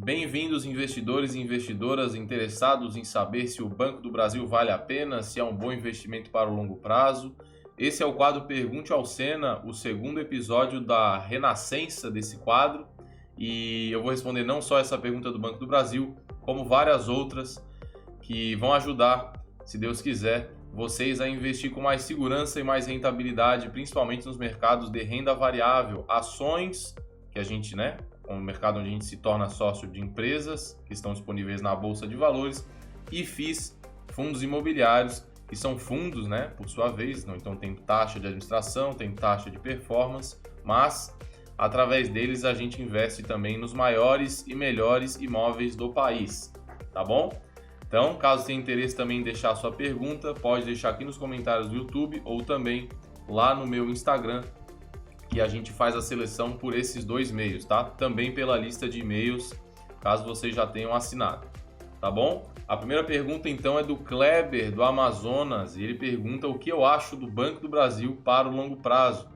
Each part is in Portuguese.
Bem-vindos, investidores e investidoras interessados em saber se o Banco do Brasil vale a pena, se é um bom investimento para o longo prazo. Esse é o quadro Pergunte ao Sena, o segundo episódio da renascença desse quadro. E eu vou responder não só essa pergunta do Banco do Brasil, como várias outras que vão ajudar, se Deus quiser, vocês a investir com mais segurança e mais rentabilidade, principalmente nos mercados de renda variável, ações que a gente, um mercado onde a gente se torna sócio de empresas que estão disponíveis na Bolsa de Valores, e FIIs, fundos imobiliários, que são fundos, por sua vez, então tem taxa de administração, tem taxa de performance, mas através deles a gente investe também nos maiores e melhores imóveis do país, tá bom? Então, caso tenha interesse também em deixar sua pergunta, pode deixar aqui nos comentários do YouTube ou também lá no meu Instagram, que a gente faz a seleção por esses dois meios, tá? Também pela lista de e-mails, caso vocês já tenham assinado, tá bom? A primeira pergunta então é do Kleber, do Amazonas, e ele pergunta o que eu acho do Banco do Brasil para o longo prazo.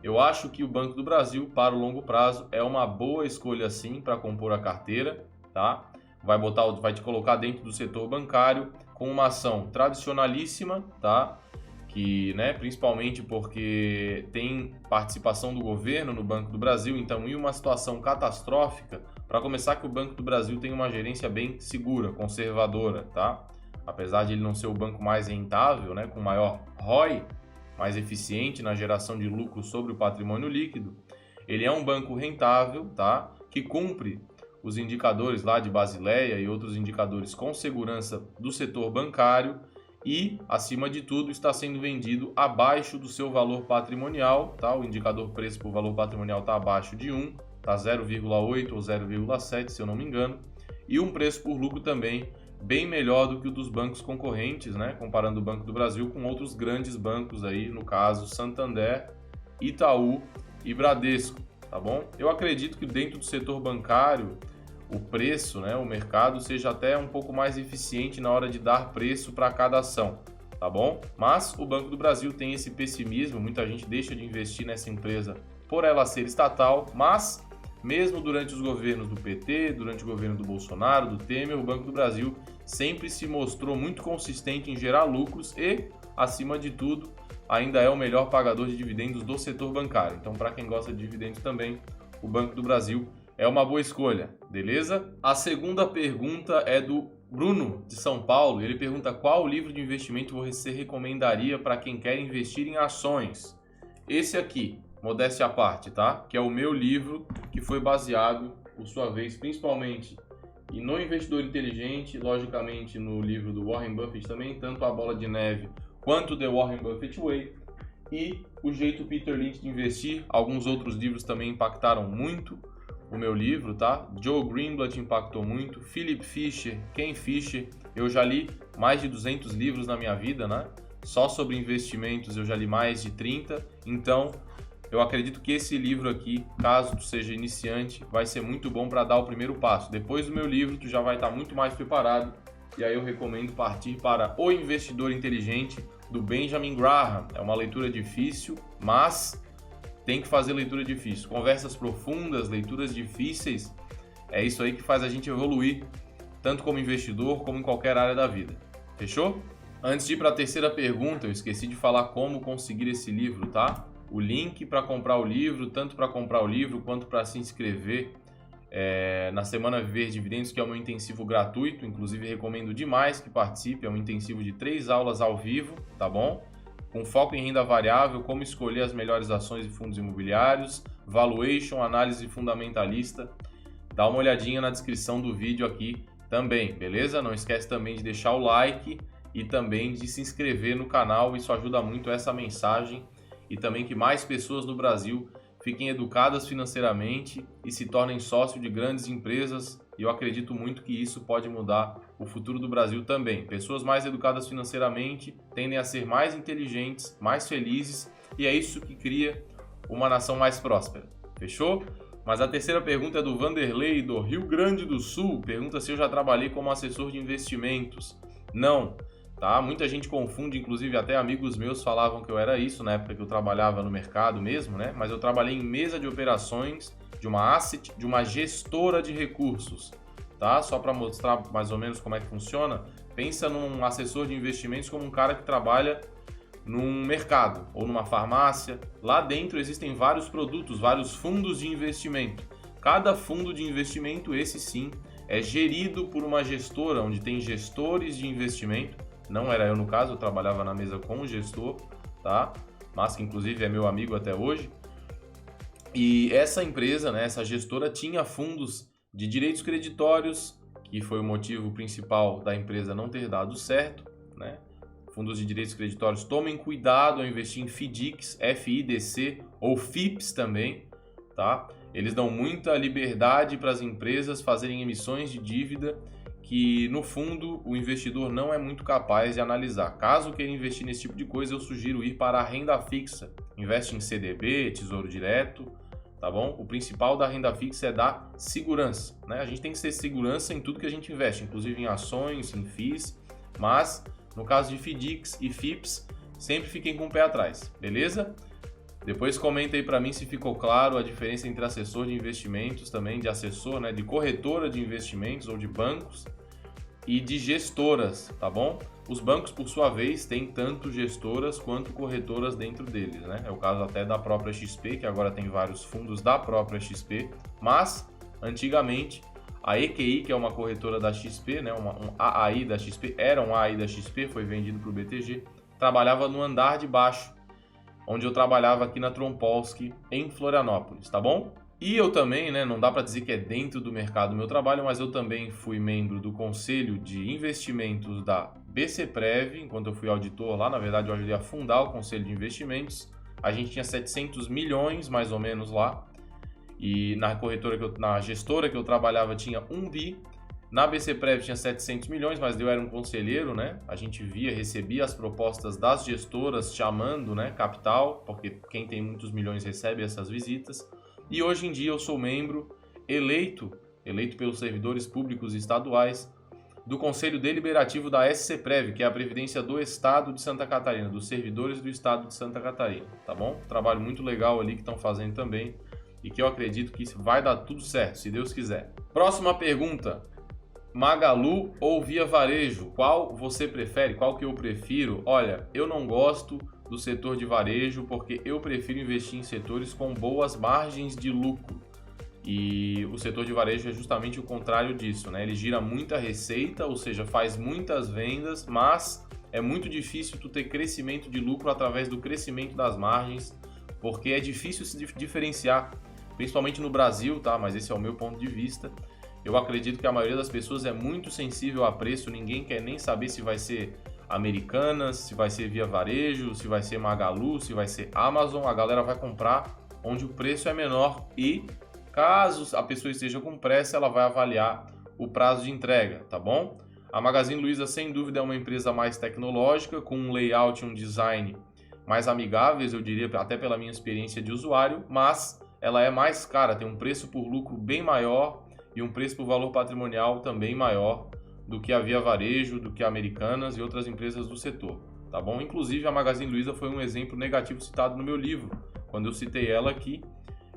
Eu acho que o Banco do Brasil para o longo prazo é uma boa escolha sim para compor a carteira, tá? Vai te colocar dentro do setor bancário com uma ação tradicionalíssima, tá? Que, principalmente porque tem participação do governo no Banco do Brasil, então em uma situação catastrófica, para começar que o Banco do Brasil tem uma gerência bem segura, conservadora, tá? Apesar de ele não ser o banco mais rentável, com maior ROI, mais eficiente na geração de lucro sobre o patrimônio líquido, ele é um banco rentável, tá? Que cumpre os indicadores lá de Basileia e outros indicadores com segurança do setor bancário, e, acima de tudo, está sendo vendido abaixo do seu valor patrimonial, tá? O indicador preço por valor patrimonial está abaixo de 1, está 0,8 ou 0,7, se eu não me engano, e um preço por lucro também bem melhor do que o dos bancos concorrentes, comparando o Banco do Brasil com outros grandes bancos aí, no caso Santander, Itaú e Bradesco, tá bom? Eu acredito que dentro do setor bancário, o preço, o mercado seja até um pouco mais eficiente na hora de dar preço para cada ação, tá bom? Mas o Banco do Brasil tem esse pessimismo, muita gente deixa de investir nessa empresa por ela ser estatal, mas mesmo durante os governos do PT, durante o governo do Bolsonaro, do Temer, o Banco do Brasil sempre se mostrou muito consistente em gerar lucros e, acima de tudo, ainda é o melhor pagador de dividendos do setor bancário. Então, para quem gosta de dividendos também, o Banco do Brasil é uma boa escolha, beleza? A segunda pergunta é do Bruno, de São Paulo. Ele pergunta qual livro de investimento você recomendaria para quem quer investir em ações. Esse aqui, modéstia à parte, tá? Que é o meu livro, que foi baseado, por sua vez, principalmente no Investidor Inteligente, logicamente no livro do Warren Buffett também, tanto A Bola de Neve quanto The Warren Buffett Way, e O Jeito Peter Lynch de Investir. Alguns outros livros também impactaram muito o meu livro, tá? Joe Greenblatt impactou muito, Philip Fisher, Ken Fisher, eu já li mais de 200 livros na minha vida, Só sobre investimentos eu já li mais de 30, então eu acredito que esse livro aqui, caso tu seja iniciante, vai ser muito bom para dar o primeiro passo. Depois do meu livro, tu já vai estar muito mais preparado, e aí eu recomendo partir para O Investidor Inteligente, do Benjamin Graham. É uma leitura difícil, mas tem que fazer leitura difícil. Conversas profundas, leituras difíceis, é isso aí que faz a gente evoluir, tanto como investidor, como em qualquer área da vida. Fechou? Antes de ir para a terceira pergunta, eu esqueci de falar como conseguir esse livro, tá? O link para comprar o livro, tanto para comprar o livro quanto para se inscrever na Semana Viver Dividendos, que é o meu intensivo gratuito. Inclusive, recomendo demais que participe. É um intensivo de 3 aulas ao vivo, tá bom? Com foco em renda variável, como escolher as melhores ações e fundos imobiliários, valuation, análise fundamentalista. Dá uma olhadinha na descrição do vídeo aqui também, beleza? Não esquece também de deixar o like e também de se inscrever no canal. Isso ajuda muito essa mensagem e também que mais pessoas no Brasil fiquem educadas financeiramente e se tornem sócio de grandes empresas. E eu acredito muito que isso pode mudar o futuro do Brasil também. Pessoas mais educadas financeiramente tendem a ser mais inteligentes, mais felizes, e é isso que cria uma nação mais próspera. Fechou? Mas a terceira pergunta é do Vanderlei, do Rio Grande do Sul. Pergunta se eu já trabalhei como assessor de investimentos. Não, tá? Muita gente confunde, inclusive até amigos meus falavam que eu era isso na época que eu trabalhava no mercado mesmo, Mas eu trabalhei em mesa de operações de uma asset, de uma gestora de recursos. tá? Só para mostrar mais ou menos como é que funciona, pensa num assessor de investimentos como um cara que trabalha num mercado ou numa farmácia. Lá dentro existem vários produtos, vários fundos de investimento. Cada fundo de investimento, esse sim, é gerido por uma gestora, onde tem gestores de investimento. Não era eu no caso, eu trabalhava na mesa com o gestor, tá? Mas que inclusive é meu amigo até hoje. E essa empresa, né, essa gestora tinha fundos de direitos creditórios, que foi o motivo principal da empresa não ter dado certo, né? Fundos de direitos creditórios, tomem cuidado ao investir em FDICs, FIDC ou FIPS também, tá? Eles dão muita liberdade para as empresas fazerem emissões de dívida que, no fundo, o investidor não é muito capaz de analisar. Caso queira investir nesse tipo de coisa, eu sugiro ir para a renda fixa. Investe em CDB, Tesouro Direto, tá bom? O principal da renda fixa é dar segurança, né? A gente tem que ter segurança em tudo que a gente investe, inclusive em ações, em FIIs, mas no caso de FDICs e FIPS, sempre fiquem com o pé atrás, beleza? Depois comenta aí para mim se ficou claro a diferença entre assessor de investimentos, também de assessor, né, de corretora de investimentos ou de bancos e de gestoras, tá bom? Os bancos, por sua vez, têm tanto gestoras quanto corretoras dentro deles, né? É o caso até da própria XP, que agora tem vários fundos da própria XP, mas antigamente a EQI, que é uma corretora da XP, né, um AAI da XP, era um AAI da XP, foi vendido para o BTG, trabalhava no andar de baixo, onde eu trabalhava aqui na Trompolsky, em Florianópolis, tá bom? E eu também, né, não dá para dizer que é dentro do mercado o meu trabalho, mas eu também fui membro do Conselho de Investimentos da BCprev, enquanto eu fui auditor lá, na verdade eu ajudei a fundar o Conselho de Investimentos. A gente tinha 700 milhões, mais ou menos, lá, e na gestora que eu trabalhava tinha 1 bi, na BCprev tinha 700 milhões, mas eu era um conselheiro, né? A gente recebia as propostas das gestoras chamando, né, capital, porque quem tem muitos milhões recebe essas visitas. E hoje em dia eu sou membro eleito pelos servidores públicos estaduais do Conselho Deliberativo da SCprev, que é a Previdência do Estado de Santa Catarina, dos servidores do Estado de Santa Catarina, tá bom? Trabalho muito legal ali que estão fazendo também e que eu acredito que vai dar tudo certo, se Deus quiser. Próxima pergunta. Magalu ou Via Varejo? Qual você prefere? Qual que eu prefiro? Olha, eu não gosto do setor de varejo porque eu prefiro investir em setores com boas margens de lucro. E o setor de varejo é justamente o contrário disso, né? Ele gira muita receita, ou seja, faz muitas vendas, mas é muito difícil tu ter crescimento de lucro através do crescimento das margens, porque é difícil se diferenciar, principalmente no Brasil, tá? Mas esse é o meu ponto de vista. Eu acredito que a maioria das pessoas é muito sensível a preço, ninguém quer nem saber se vai ser Americanas, se vai ser Via Varejo, se vai ser Magalu, se vai ser Amazon. A galera vai comprar onde o preço é menor e, caso a pessoa esteja com pressa, ela vai avaliar o prazo de entrega, tá bom? A Magazine Luiza, sem dúvida, é uma empresa mais tecnológica, com um layout e um design mais amigáveis, eu diria, até pela minha experiência de usuário, mas ela é mais cara, tem um preço por lucro bem maior e um preço por valor patrimonial também maior do que a Via Varejo, do que a Americanas e outras empresas do setor, tá bom? Inclusive, a Magazine Luiza foi um exemplo negativo citado no meu livro. Quando eu citei ela aqui,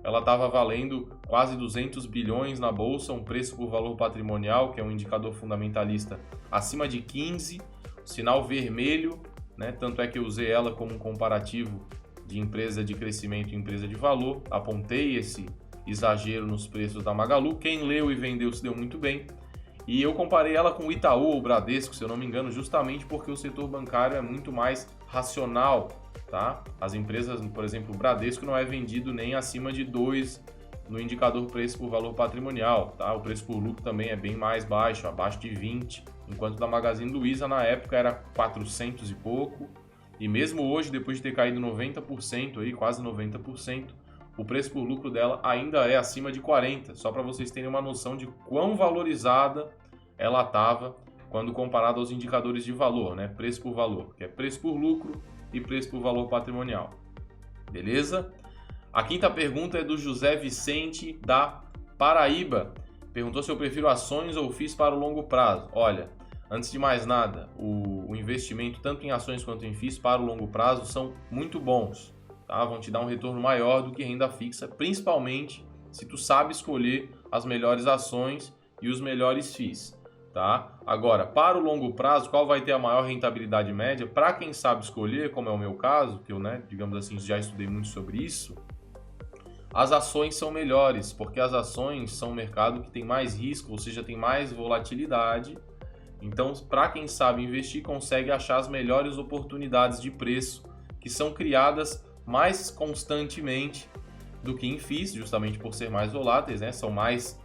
ela estava valendo quase 200 bilhões na bolsa, um preço por valor patrimonial, que é um indicador fundamentalista, acima de 15, sinal vermelho, né? Tanto é que eu usei ela como um comparativo de empresa de crescimento e empresa de valor, apontei esse exagero nos preços da Magalu. Quem leu e vendeu se deu muito bem. E eu comparei ela com o Itaú ou o Bradesco, se eu não me engano, justamente porque o setor bancário é muito mais racional, tá? As empresas, por exemplo, o Bradesco não é vendido nem acima de 2 no indicador preço por valor patrimonial, tá? O preço por lucro também é bem mais baixo, abaixo de 20, enquanto da Magazine Luiza na época era 400 e pouco. E mesmo hoje, depois de ter caído 90%, aí, quase 90%, o preço por lucro dela ainda é acima de 40, só para vocês terem uma noção de quão valorizada ela estava quando comparada aos indicadores de valor, né? Preço por valor, que é preço por lucro e preço por valor patrimonial. Beleza? A quinta pergunta é do José Vicente, da Paraíba. Perguntou se eu prefiro ações ou FIIs para o longo prazo. Olha, antes de mais nada, o investimento tanto em ações quanto em FIIs para o longo prazo são muito bons. Tá? Vão te dar um retorno maior do que renda fixa, principalmente se tu sabe escolher as melhores ações e os melhores FIIs, tá? Agora, para o longo prazo, qual vai ter a maior rentabilidade média? Para quem sabe escolher, como é o meu caso, que eu, digamos assim, já estudei muito sobre isso, as ações são melhores, porque as ações são um mercado que tem mais risco, ou seja, tem mais volatilidade. Então, para quem sabe investir, consegue achar as melhores oportunidades de preço que são criadas mais constantemente do que em FIIs, justamente por ser mais voláteis, né? São mais,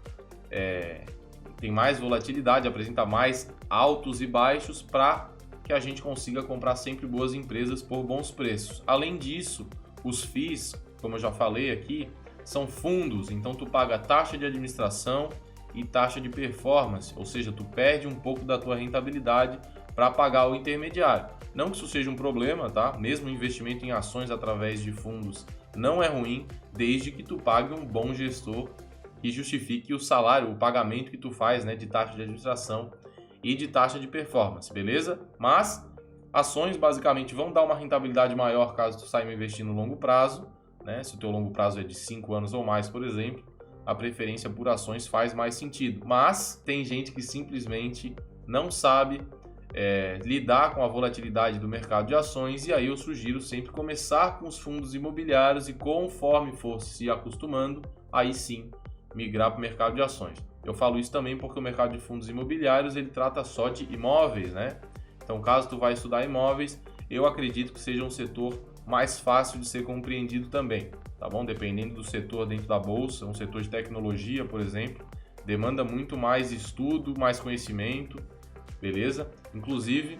tem mais volatilidade, apresenta mais altos e baixos para que a gente consiga comprar sempre boas empresas por bons preços. Além disso, os FIIs, como eu já falei aqui, são fundos, então tu paga taxa de administração e taxa de performance, ou seja, tu perde um pouco da tua rentabilidade para pagar o intermediário. Não que isso seja um problema, tá? Mesmo o investimento em ações através de fundos não é ruim, desde que tu pague um bom gestor que justifique o salário, o pagamento que tu faz, né, de taxa de administração e de taxa de performance, beleza? Mas ações basicamente vão dar uma rentabilidade maior caso tu saiba investir no longo prazo, né? Se o teu longo prazo é de 5 anos ou mais, por exemplo, a preferência por ações faz mais sentido. Mas tem gente que simplesmente não sabe lidar com a volatilidade do mercado de ações, e aí eu sugiro sempre começar com os fundos imobiliários e conforme for se acostumando, aí sim migrar para o mercado de ações. Eu falo isso também porque o mercado de fundos imobiliários ele trata só de imóveis, né? Então, caso tu vai estudar imóveis, eu acredito que seja um setor mais fácil de ser compreendido também, tá bom? Dependendo do setor dentro da bolsa, um setor de tecnologia, por exemplo, demanda muito mais estudo, mais conhecimento, beleza? Inclusive,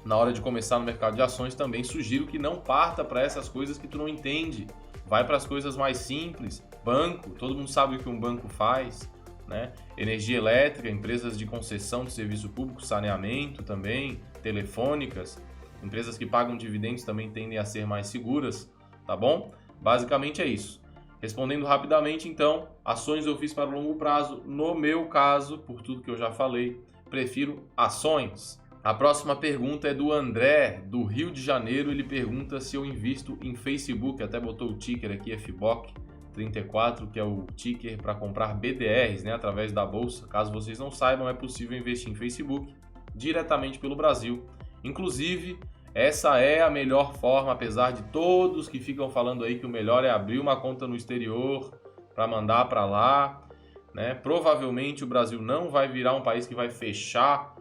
na hora de começar no mercado de ações, também sugiro que não parta para essas coisas que tu não entende. Vai para as coisas mais simples. Banco, todo mundo sabe o que um banco faz, né? Energia elétrica, empresas de concessão de serviço público, saneamento também, telefônicas, empresas que pagam dividendos também tendem a ser mais seguras, tá bom? Basicamente é isso. Respondendo rapidamente, então, ações eu fiz para o longo prazo. No meu caso, por tudo que eu já falei, prefiro ações. A próxima pergunta é do André, do Rio de Janeiro. Ele pergunta se eu invisto em Facebook, até botou o ticker aqui, FBOC34, que é o ticker para comprar BDRs, né, através da bolsa. Caso vocês não saibam, é possível investir em Facebook diretamente pelo Brasil. Inclusive, essa é a melhor forma, apesar de todos que ficam falando aí que o melhor é abrir uma conta no exterior para mandar para lá, né? Provavelmente o Brasil não vai virar um país que vai fechar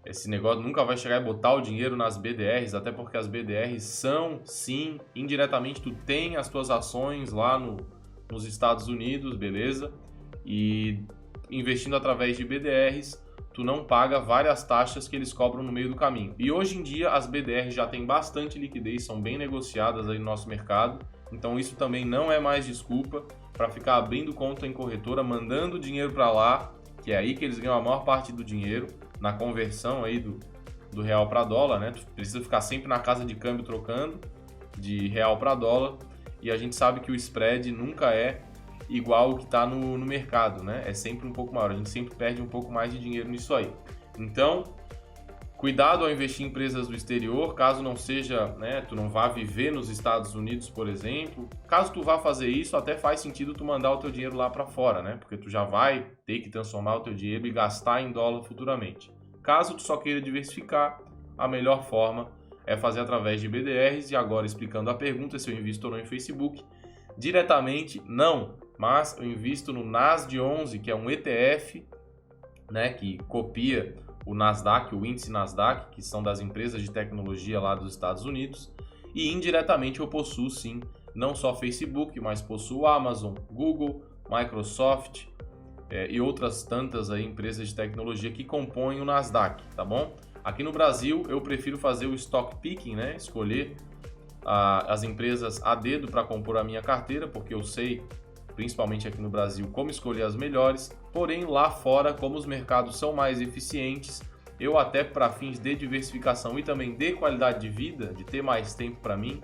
esse negócio, nunca vai chegar e botar o dinheiro nas BDRs, até porque as BDRs são, sim, indiretamente tu tem as tuas ações lá nos Estados Unidos, beleza? E investindo através de BDRs, tu não paga várias taxas que eles cobram no meio do caminho. E hoje em dia as BDRs já têm bastante liquidez, são bem negociadas aí no nosso mercado, então isso também não é mais desculpa para ficar abrindo conta em corretora, mandando dinheiro para lá, que é aí que eles ganham a maior parte do dinheiro, na conversão aí do real para dólar, né? Tu precisa ficar sempre na casa de câmbio trocando de real para dólar, e a gente sabe que o spread nunca é igual o que está no mercado, né? É sempre um pouco maior, a gente sempre perde um pouco mais de dinheiro nisso aí. Então, cuidado ao investir em empresas do exterior, caso não seja, né, tu não vá viver nos Estados Unidos, por exemplo. Caso tu vá fazer isso, até faz sentido tu mandar o teu dinheiro lá para fora, né? Porque tu já vai ter que transformar o teu dinheiro e gastar em dólar futuramente. Caso tu só queira diversificar, a melhor forma é fazer através de BDRs. E agora, explicando a pergunta se eu invisto ou não em Facebook, diretamente não, mas eu invisto no NASD11, que é um ETF, né, que copia o Nasdaq, o índice Nasdaq, que são das empresas de tecnologia lá dos Estados Unidos, e indiretamente eu possuo sim, não só Facebook, mas possuo Amazon, Google, Microsoft e outras tantas aí empresas de tecnologia que compõem o Nasdaq, tá bom? Aqui no Brasil eu prefiro fazer o stock picking, né, escolher as empresas a dedo para compor a minha carteira, porque eu sei, principalmente aqui no Brasil, como escolher as melhores. Porém, lá fora, como os mercados são mais eficientes, eu até para fins de diversificação e também de qualidade de vida, de ter mais tempo para mim,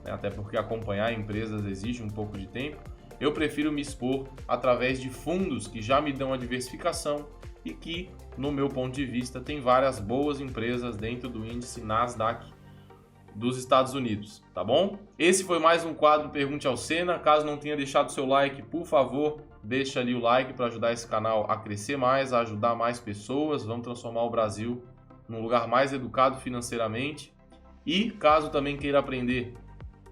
né, até porque acompanhar empresas exige um pouco de tempo, eu prefiro me expor através de fundos que já me dão a diversificação e que, no meu ponto de vista, tem várias boas empresas dentro do índice Nasdaq dos Estados Unidos, tá bom? Esse foi mais um quadro Pergunte ao Sena. Caso não tenha deixado seu like, por favor, deixa ali o like para ajudar esse canal a crescer mais, a ajudar mais pessoas. Vamos transformar o Brasil num lugar mais educado financeiramente. E caso também queira aprender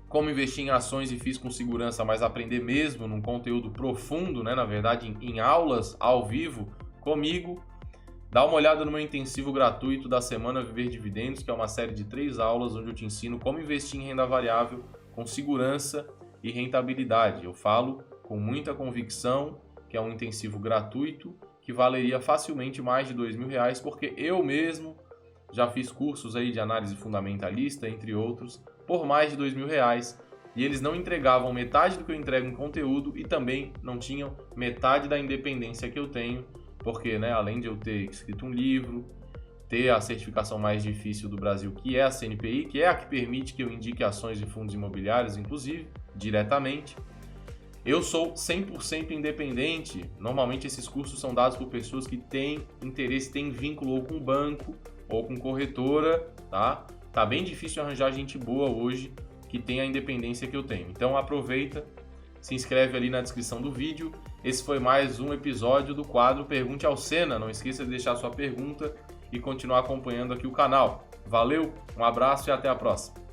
como investir em ações e FIIs com segurança, mas aprender mesmo num conteúdo profundo, né? Na verdade, em aulas ao vivo comigo, dá uma olhada no meu intensivo gratuito da Semana Viver Dividendos, que é uma série de 3 aulas onde eu te ensino como investir em renda variável com segurança e rentabilidade. Eu falo com muita convicção que é um intensivo gratuito que valeria facilmente mais de R$2.000, porque eu mesmo já fiz cursos aí de análise fundamentalista, entre outros, por mais de R$2.000, e eles não entregavam metade do que eu entrego em conteúdo e também não tinham metade da independência que eu tenho, porque, né, além de eu ter escrito um livro, ter a certificação mais difícil do Brasil, que é a CNPI, que é a que permite que eu indique ações de fundos imobiliários, inclusive, diretamente, eu sou 100% independente. Normalmente esses cursos são dados por pessoas que têm interesse, têm vínculo ou com banco ou com corretora, tá? Tá bem difícil arranjar gente boa hoje que tenha a independência que eu tenho. Então aproveita, se inscreve ali na descrição do vídeo. Esse foi mais um episódio do quadro Pergunte ao Sena. Não esqueça de deixar sua pergunta e continuar acompanhando aqui o canal. Valeu, um abraço e até a próxima.